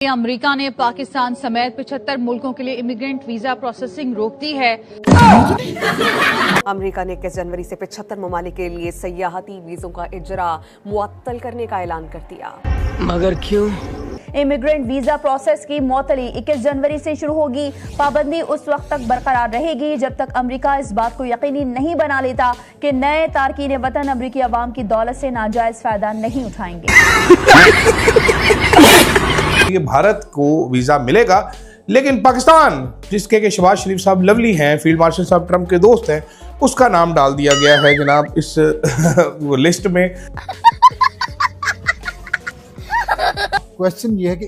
America ने पाकिस्तान समेत 75 मुल्कों के लिए इमिग्रेंट वीजा प्रोसेसिंग रोक दी है। अमेरिका ने 21 जनवरी से 75 ममालिक के लिए सयाहती वीजों का इजरा मुअत्तल करने का ऐलान कर दिया। मगर क्यों? इमिग्रेंट वीजा प्रोसेस की मुअत्तली 21 जनवरी से शुरू होगी। पाबंदी उस वक्त तक बरकरार रहेगी जब तक अमेरिका इस बात को यकीनी नहीं बना लेता कि नए तारकीन वतन अमेरिकी अवाम की दौलत से नाजायज फायदा नहीं उठाएंगे। भारत को वीजा मिलेगा, लेकिन पाकिस्तान, जिसके के शहबाज शरीफ साहब लवली हैं, फील्ड मार्शल साहब ट्रंप के दोस्त हैं, उसका नाम डाल दिया गया है जनाब इस लिस्ट में। क्वेश्चन ये है कि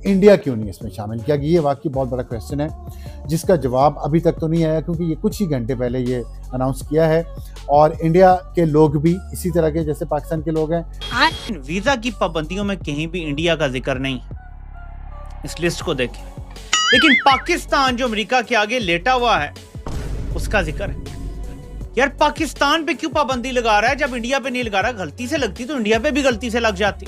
इंडिया क्यों नहीं इसमें शामिल किया गया। ये वाकई बहुत बड़ा क्वेश्चन है जिसका जवाब अभी तक तो नहीं आया, क्योंकि ये कुछ ही घंटे पहले ये अनाउंस किया है और इंडिया के लोग भी इसी तरह के जैसे पाकिस्तान के लोग हैं। वीजा की पाबंदियों में कहीं भी इंडिया का जिक्र नहीं है, इस लिस्ट को देखें। लेकिन पाकिस्तान जो अमेरिका के आगे लेटा हुआ है उसका जिक्र है। यार पाकिस्तान पे क्यों पाबंदी लगा रहा है जब इंडिया पे नहीं लगा रहा? गलती से लगती तो इंडिया पे भी गलती से लग जाती।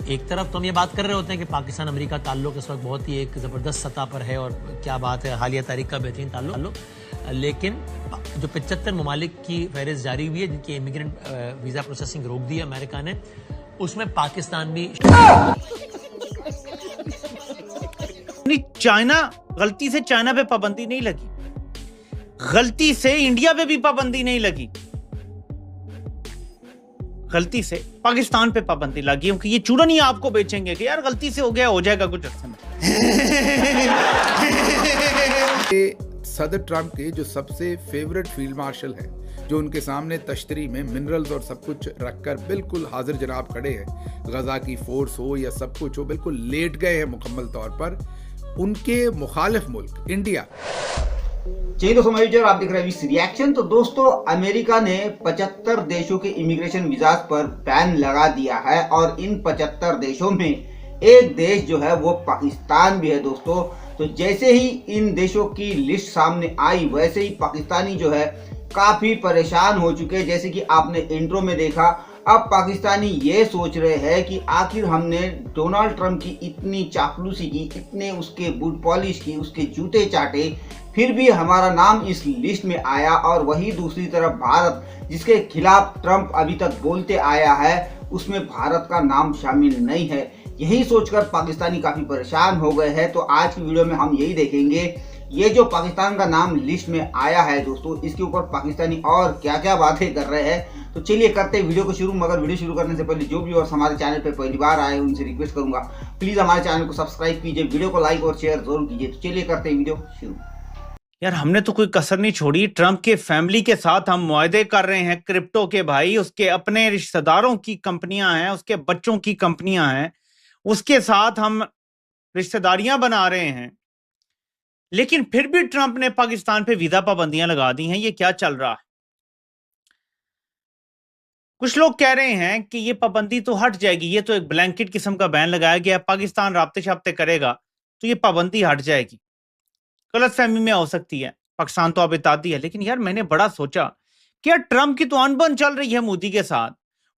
एक तरफ तो हम ये बात कर रहे होते हैं कि पाकिस्तान अमेरिका ताल्लुक इस वक्त बहुत ही एक ज़बरदस्त सतह पर है और क्या बात है, हालिया तारीख का बेहतरीन ताल्लुक, लेकिन जो 75 ममालिक की फहरिस्त जारी हुई है जिनकी इमिग्रेंट वीज़ा प्रोसेसिंग रोक दी है अमेरिका ने, उसमें पाकिस्तान भी। चाइना, गलती से चाइना पे पाबंदी नहीं लगी, गलती से इंडिया पे भी पाबंदी नहीं लगी, गलती से पाकिस्तान पे पाबंदी लगी, क्योंकि ये चूरन ही आपको बेचेंगे कि यार गलती से हो गया, हो जाएगा कुछ अर्से में। सदर ट्रंप के जो सबसे फेवरेट फील्ड मार्शल हैं, जो उनके सामने तश्तरी में मिनरल्स और सब कुछ रखकर बिल्कुल हाजिर जनाब खड़े हैं, गजा की फोर्स हो या सब कुछ हो, बिल्कुल लेट गए हैं मुकम्मल तौर पर। उनके मुखालिफ मुल्क इंडिया। चलिए दोस्तों, मैं आप देख रहे हैं रिएक्शन। तो दोस्तों, अमेरिका ने 75 देशों के इमिग्रेशन वीजाज पर बैन लगा दिया है और इन 75 देशों में एक देश जो है वो पाकिस्तान भी है दोस्तों। तो जैसे ही इन देशों की लिस्ट सामने आई वैसे ही पाकिस्तानी जो है काफी परेशान हो चुके हैं। जैसे कि आपने इंट्रो में देखा, अब पाकिस्तानी ये सोच रहे हैं कि आखिर हमने डोनाल्ड ट्रंप की इतनी चापलूसी की, इतने उसके बूट पॉलिश की, उसके जूते चाटे, फिर भी हमारा नाम इस लिस्ट में आया। और वही दूसरी तरफ भारत, जिसके खिलाफ ट्रंप अभी तक बोलते आया है, उसमें भारत का नाम शामिल नहीं है। यही सोचकर पाकिस्तानी काफी परेशान हो गए हैं। तो आज की वीडियो में हम यही देखेंगे, ये जो पाकिस्तान का नाम लिस्ट में आया है दोस्तों, इसके ऊपर पाकिस्तानी और क्या क्या बातें कर रहे हैं। तो चलिए करते हैं वीडियो को शुरू। मगर वीडियो शुरू करने से पहले जो भी और हमारे चैनल पे पहली बार आए उनसे रिक्वेस्ट करूंगा, प्लीज हमारे चैनल को सब्सक्राइब कीजिए, वीडियो को लाइक और शेयर जरूर कीजिए। तो चलिए करते हैं वीडियो शुरू। यार हमने तो कोई कसर नहीं छोड़ी। ट्रंप के फैमिली के साथ हम मुआहदे कर रहे हैं क्रिप्टो के, भाई उसके अपने रिश्तेदारों की कंपनियां हैं, उसके बच्चों की कंपनियां हैं, उसके साथ हम रिश्तेदारियां बना रहे हैं। लेकिन फिर भी ट्रंप ने पाकिस्तान पे वीजा पाबंदियां लगा दी हैं। ये क्या चल रहा है? कुछ लोग कह रहे हैं कि ये पाबंदी तो हट जाएगी, ये तो एक ब्लैंकेट किस्म का बैन लगाया गया, पाकिस्तान राब्ते शाब्ते करेगा तो ये पाबंदी हट जाएगी। गलतफहमी में हो सकती है, पाकिस्तान तो अब इत्तेहादी है। लेकिन यार मैंने बड़ा सोचा कि यार ट्रंप की तो अनबन चल रही है मोदी के साथ।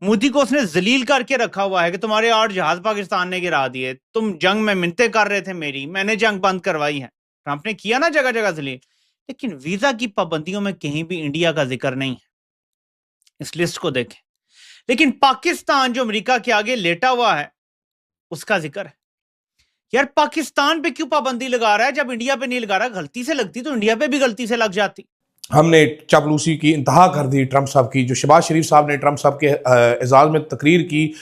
मोदी को उसने जलील करके रखा हुआ है कि तुम्हारे 8 जहाज पाकिस्तान ने गिरा दिए, तुम जंग में मिन्नतें कर रहे थे मेरी, मैंने जंग बंद करवाई है। ट्रंप ने किया ना जगह जगह जलील। लेकिन वीजा की पाबंदियों में कहीं भी इंडिया का जिक्र नहीं है, इस लिस्ट को देखें। लेकिन पाकिस्तान जो अमेरिका के आगे लेटा हुआ है उसका जिक्र है। यार पाकिस्तान पे क्यों पाबंदी लगा रहा है जब इंडिया पे नहीं लगा रहा? गलती से लगती तो इंडिया पे भी गलती से लग जाती। हमने चापलूसी की इंतहा कर दी ट्रंप साहब की। जो शहबाज शरीफ साहब ने ट्रंप साहब के एजाज में तकरीर की,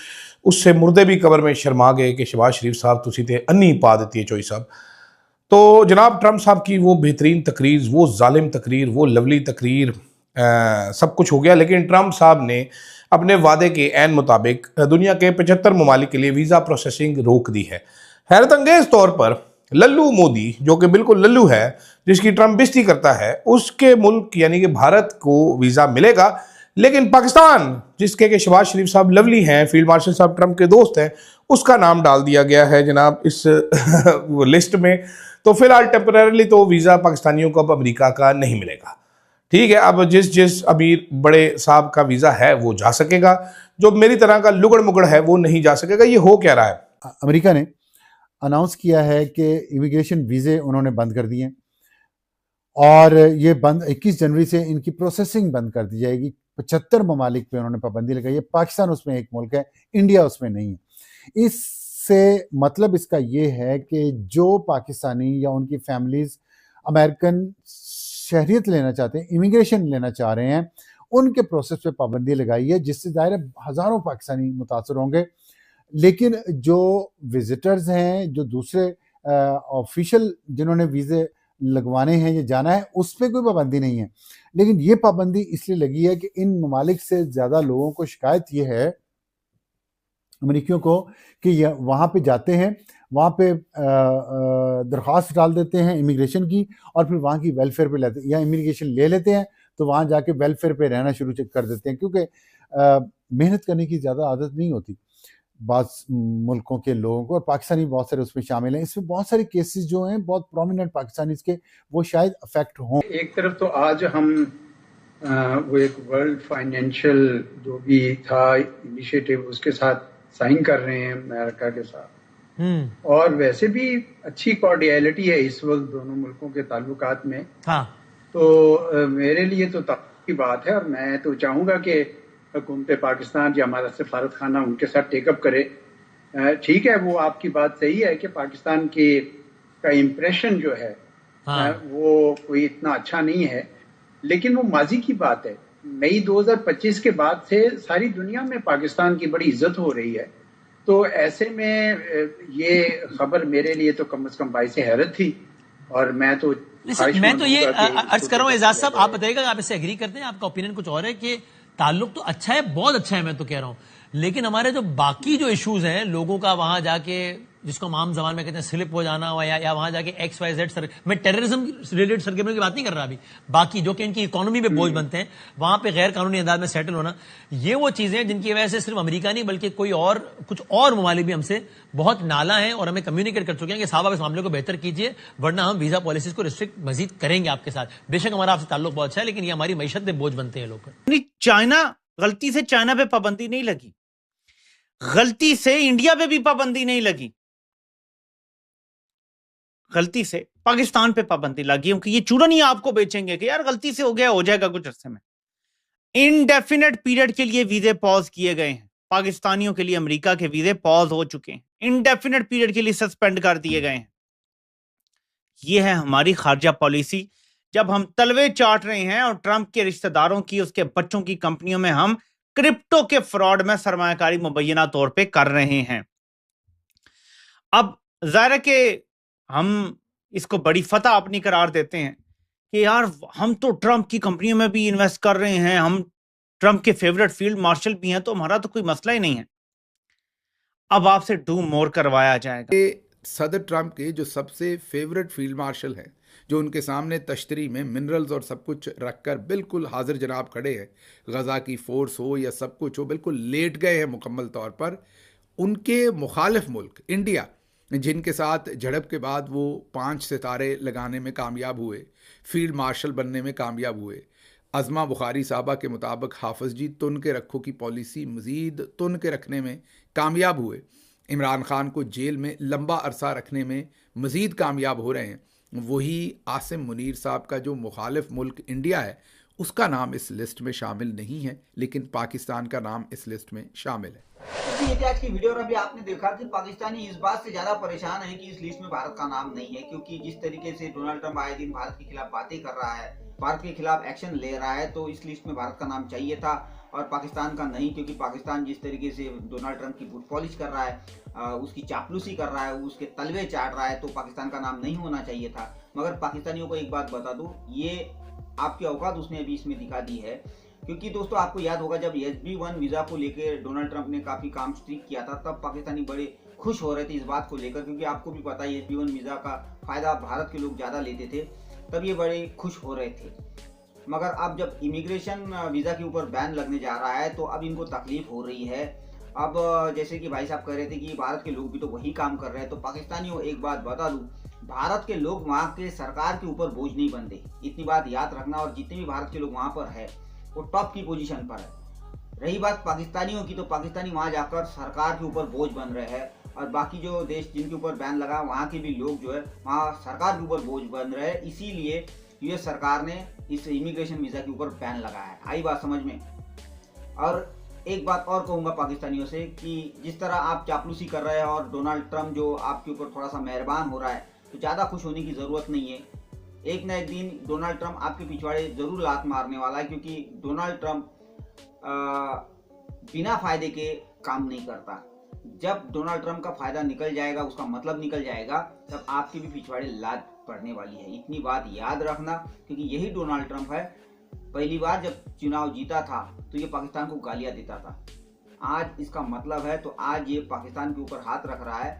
उससे मुर्दे भी कब्र में शर्मा गए कि शहबाज शरीफ साहब तुसी ते अन्नी पा देती है चोई साहब। तो जनाब ट्रंप साहब की वो बेहतरीन तकरीर, वो जालिम तकरीर, वो लवली तकरीर, सब कुछ हो गया। लेकिन ट्रंप साहब ने अपने वादे के ऐन मुताबिक दुनिया के 75 ममालिक के लिए वीज़ा प्रोसेसिंग रोक दी है। हैरत अंगेज तौर पर लल्लू मोदी, जो कि बिल्कुल लल्लू है, जिसकी ट्रंप बेइज्जती करता है, उसके मुल्क यानी कि भारत को वीज़ा मिलेगा, लेकिन पाकिस्तान, जिसके के शहबाज शरीफ साहब लवली हैं, फील्ड मार्शल साहब ट्रंप के दोस्त हैं, उसका नाम डाल दिया गया है जनाब इस लिस्ट में। तो फिलहाल टेम्परेरली तो वीज़ा पाकिस्तानियों को अब अमेरिका का नहीं मिलेगा। ठीक है, अब जिस अमीर बड़े साहब का वीज़ा है वो जा सकेगा, जो मेरी तरह का लुगड़ मुगड़ है वो नहीं जा सकेगा। ये हो क्या रहा है? अमेरिका ने अनाउंस किया है कि इमिग्रेशन वीज़े उन्होंने बंद कर दिए हैं और ये बंद 21 जनवरी से इनकी प्रोसेसिंग बंद कर दी जाएगी। 75 ममालिक पे उन्होंने पाबंदी लगाई है। पाकिस्तान उसमें एक मुल्क है, इंडिया उसमें नहीं है। इससे मतलब इसका ये है कि जो पाकिस्तानी या उनकी फैमिलीज अमेरिकन शहरियत लेना चाहते हैं, इमिग्रेशन लेना चाह रहे हैं, उनके प्रोसेस पे पाबंदी लगाई है, जिससे ज़ाहिर है हज़ारों पाकिस्तानी मुतासर होंगे। लेकिन जो विजिटर्स हैं, जो दूसरे ऑफिशियल जिन्होंने वीज़े लगवाने हैं या जाना है, उस पर कोई पाबंदी नहीं है। लेकिन ये पाबंदी इसलिए लगी है कि इन ममालिक से ज़्यादा लोगों को शिकायत ये है अमरीकियों को कि वहाँ पे जाते हैं, वहाँ पे दरख्वास्त डाल देते हैं इमिग्रेशन की और फिर वहाँ की वेलफेयर पे लेते हैं, या इमिग्रेशन ले लेते हैं तो वहाँ जाके वेलफेयर पे रहना शुरू कर देते हैं, क्योंकि मेहनत करने की ज़्यादा आदत नहीं होती बाज़ मुल्कों के लोगों को, और पाकिस्तानी बहुत सारे उसमें शामिल हैं। इसमें बहुत सारे केसेस जो हैं बहुत प्रोमिनेंट पाकिस्तानी के, वो शायद अफेक्ट हों। एक तरफ तो आज हम वो एक वर्ल्ड फाइनेंशियल जो भी था इनिशिएटिव, उसके साथ साइन कर रहे हैं अमेरिका के साथ, और वैसे भी अच्छी कॉर्डियलिटी है इस वक्त दोनों मुल्कों के ताल्लुकात में। हाँ। तो मेरे लिए तो तकलीफ की बात है, और मैं तो चाहूँगा कि हुकूमत पाकिस्तान या हमारा सफारत खाना उनके साथ टेकअप करे। ठीक है, वो आपकी बात सही है कि पाकिस्तान का इम्प्रेशन जो है वो कोई इतना अच्छा नहीं है, लेकिन वो माजी की बात है। मई 2025 के बाद से सारी दुनिया में पाकिस्तान की बड़ी इज्जत हो रही है, तो ऐसे में ये खबर मेरे लिए तो कम से कम बाइस हैरत थी। और मैं तो ये अर्ज कर रहा हूँ एजाज साहब, आप बताइएगा आप इससे एग्री करते हैं? आपका ओपिनियन कुछ और है कि ताल्लुक तो अच्छा है, बहुत अच्छा है, मैं तो कह रहा हूं, लेकिन हमारे जो बाकी जो इश्यूज हैं लोगों का वहां जाके, जिसको हम आम जबान में कहते हैं स्लिप हो जाना, या वहां जाके XYZ मैं टेररिज्म रिलेटेड सरगर्मियों की बात नहीं कर रहा अभी, बाकी जो कि इनकी इकोनॉमी पे बोझ बनते हैं, वहां पे गैर कानूनी अंदाज में सेटल होना, ये वो चीजें हैं जिनकी वजह से सिर्फ अमेरिका नहीं बल्कि कुछ और ममालिक भी हमसे बहुत नाला है और हमें कम्युनिकेट कर चुके हैं कि साहब आप इस मामले को बेहतर कीजिए, वरना हम वीजा पॉलिसीज को रिस्ट्रिक्ट मजीद करेंगे आपके साथ। बेशक हमारा आपसे ताल्लुक बहुत अच्छा है, लेकिन ये हमारी मैशत पे बोझ बनते हैं लोग। चाइना, गलती से चाइना पे पाबंदी नहीं लगी, गलती से इंडिया पे भी पाबंदी नहीं लगी, गलती से पाकिस्तान पे पाबंदी लगी, क्योंकि ये चूरन ही आपको बेचेंगे कि यार गलती से हो गया, हो जाएगा कुछ अरसे में। इनडेफिनेट पीरियड के लिए वीजे पॉज किए गए हैं पाकिस्तानियों के लिए, अमेरिका के वीजे पॉज हो चुके हैं, इनडेफिनेट पीरियड के लिए सस्पेंड कर दिए गए हैं। ये है हमारी खारजा पॉलिसी। जब हम तलवे चाट रहे हैं और ट्रंप के रिश्तेदारों की, उसके बच्चों की कंपनियों में हम क्रिप्टो के फ्रॉड में सरमायाकारी मुबैना तौर पे कर रहे हैं। अब जाहिर है कि हम इसको बड़ी फतह अपनी करार देते हैं कि यार हम तो ट्रंप की कंपनियों में भी इन्वेस्ट कर रहे हैं, हम ट्रंप के फेवरेट फील्ड मार्शल भी हैं, तो हमारा तो कोई मसला ही नहीं है। अब आपसे डू मोर करवाया जाएगा। सदर ट्रंप के जो सबसे फेवरेट फील्ड मार्शल हैं, जो उनके सामने तश्तरी में मिनरल्स और सब कुछ रखकर बिल्कुल हाजिर जनाब खड़े हैं, गज़ा की फोर्स हो या सब कुछ हो, बिल्कुल लेट गए हैं मुकम्मल तौर पर। उनके मुखालिफ मुल्क इंडिया, जिनके साथ झड़प के बाद वो 5 सितारे लगाने में कामयाब हुए, फील्ड मार्शल बनने में कामयाब हुए, अज़मा बुखारी साहबा के मुताबिक हाफिज जी तुन के रखो की पॉलिसी मज़ीद तुन के रखने में कामयाब हुए, इमरान खान को जेल में लंबा अरसा रखने में मज़ीद कामयाब हो रहे हैं। वही आसिम मुनीर साहब का जो मुखालिफ मुल्क इंडिया है, उसका नाम इस लिस्ट में शामिल नहीं है, लेकिन पाकिस्तान का नाम इस लिस्ट में शामिल है। ये थी आज की वीडियो, और अभी आपने देखा कि पाकिस्तानी इस बात से ज्यादा परेशान है कि इस लिस्ट में भारत का नाम नहीं है, क्योंकि जिस तरीके से डोनाल्ड ट्रंप आए दिन भारत के खिलाफ बातें कर रहा है, भारत के खिलाफ एक्शन ले रहा है, तो इस लिस्ट में भारत का नाम चाहिए था और पाकिस्तान का नहीं, क्योंकि पाकिस्तान जिस तरीके से डोनाल्ड ट्रंप की बूट पॉलिश कर रहा है, उसकी चापलूसी कर रहा है, उसके तलवे चाट रहा है, तो पाकिस्तान का नाम नहीं होना चाहिए था। मगर पाकिस्तानियों को एक बात बता दूं, ये आपकी औकात उसने अभी इसमें दिखा दी है, क्योंकि दोस्तों आपको याद होगा जब SB1 वीजा को लेकर डोनाल्ड ट्रंप ने काफी काम स्ट्रिक किया था, तब पाकिस्तानी बड़े खुश हो रहे थे इस बात को लेकर, क्योंकि आपको भी पता है SB1 वीजा का फायदा भारत के लोग ज्यादा लेते थे, तब ये बड़े खुश हो रहे थे। मगर अब जब इमिग्रेशन वीजा के ऊपर बैन लगने जा रहा है, तो अब इनको तकलीफ हो रही है। अब जैसे कि भाई साहब कह रहे थे कि भारत के लोग भी तो वही काम कर रहे हैं, तो पाकिस्तानियों एक बात बता दूं, भारत के लोग वहाँ के सरकार के ऊपर बोझ नहीं बनते, इतनी बात याद रखना। और जितने भी भारत के लोग वहाँ पर है वो टॉप की पोजीशन पर है। रही बात पाकिस्तानियों की, तो पाकिस्तानी वहां जाकर सरकार के ऊपर बोझ बन रहे हैं, और बाकी जो देश जिनके ऊपर बैन लगा वहाँ के भी लोग जो है वहाँ सरकार के ऊपर बोझ बन रहे हैं। इसीलिए यूएस सरकार ने इस इमिग्रेशन वीज़ा के ऊपर बैन लगाया है। आई बात समझ में। और एक बात और कहूँगा पाकिस्तानियों से कि जिस तरह आप चापलूसी कर रहे हैं और डोनाल्ड ट्रंप जो आपके ऊपर थोड़ा सा मेहरबान हो रहा है, तो ज़्यादा खुश होने की ज़रूरत नहीं है। एक ना एक दिन डोनाल्ड ट्रंप आपके पिछवाड़े ज़रूर लात मारने वाला है, क्योंकि डोनाल्ड ट्रंप बिना फायदे के काम नहीं करता। जब डोनाल्ड ट्रंप का फायदा निकल जाएगा, उसका मतलब निकल जाएगा, तब आपके भी पिछवाड़े लात पड़ने वाली है। इतनी बात याद रखना, क्योंकि यही डोनाल्ड ट्रंप है। पहली बार जब चुनाव जीता था तो ये पाकिस्तान को गालियां देता था। आज इसका मतलब है, तो आज ये पाकिस्तान के ऊपर हाथ रख रहा है,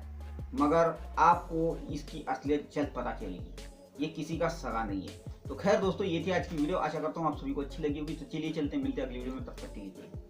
मगर आपको इसकी असलियत जल्द पता चलेगी। ये किसी का सगा नहीं है। तो खैर दोस्तों, ये थी आज की वीडियो। आशा करता हूँ आप सभी को अच्छी लगी होगी। तो चलिए चलते हैं, मिलते हैं अगली वीडियो में। तब तक के लिए।